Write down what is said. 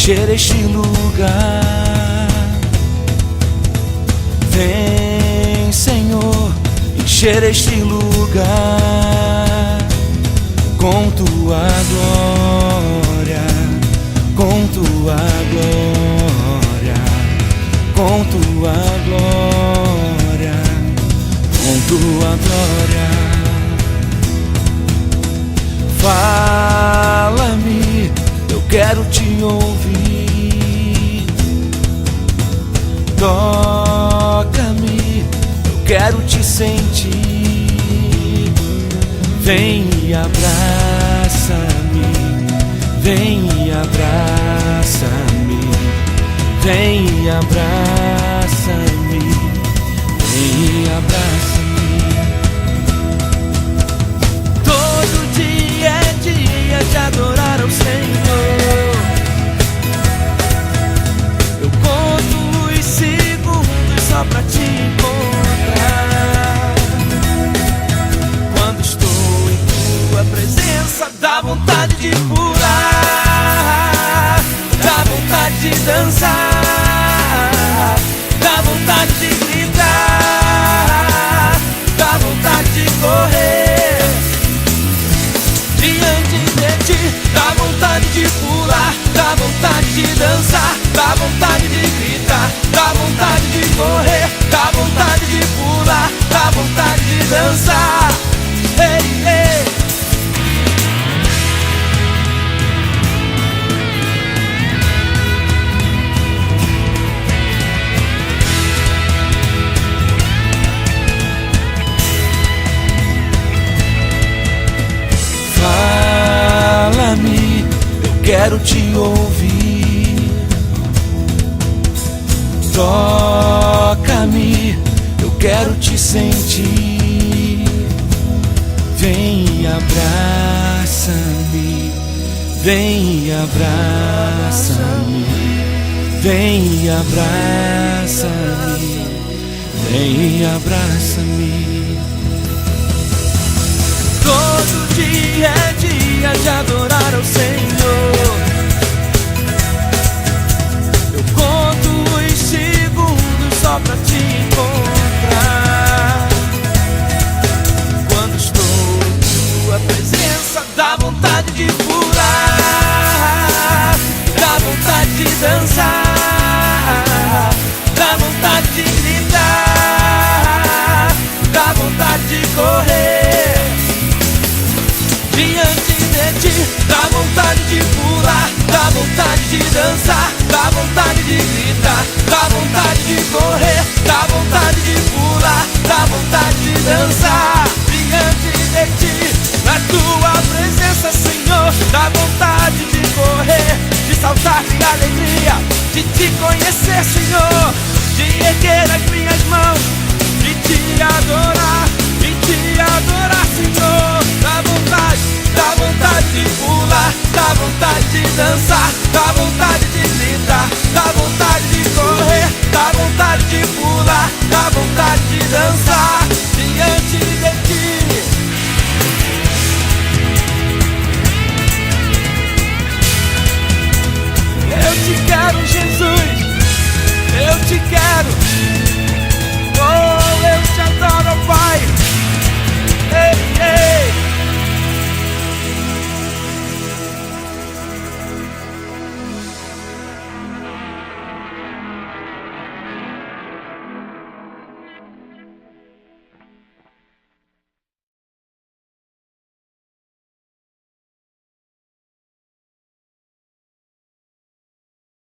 encher este lugar. Vem, Senhor, encher este lugar com tua glória, com tua glória, com tua glória, com tua glória. Fala-me, eu quero te ouvir. Toca-me, eu quero te sentir. Vem e abraça-me, vem e abraça-me, vem e abraça-me, vem e abraça-me. Todo dia é dia de adorar ao Senhor. Eu conto os segundos só pra te encontrar. Quando estou em tua presença, dá vontade de pular, dá vontade de dançar, dá vontade de gritar, dá vontade de correr diante de ti. Dá vontade de pular, dá vontade de dançar, dá vontade de gritar, dá vontade de correr, dá vontade de pular, dá vontade de dançar. Ei, ei. Fala-me, eu quero te ouvir. Toca-me, eu quero te sentir. Vem e abraça-me, vem e abraça-me, vem e abraça-me, vem e abraça-me. Todo dia é dia de adorar ao Senhor. Eu conto os segundos só pra te encontrar. Quando estou em tua presença, dá vontade de pular, dá vontade de dançar, dá vontade de gritar, dá vontade de correr diante de ti. Dá vontade de pular, dá vontade de dançar, dá vontade de gritar, dá vontade de correr, dá vontade de pular, dá vontade de dançar diante de ti. Na tua presença, Senhor, dá vontade de correr, de saltar de alegria, de te conhecer, Senhor, de erguer as minhas mãos, de te adorar, Senhor. Dá vontade de pular, dá vontade de dançar, dá vontade de gritar, dá vontade de correr, dá vontade de pular, dá vontade de dançar.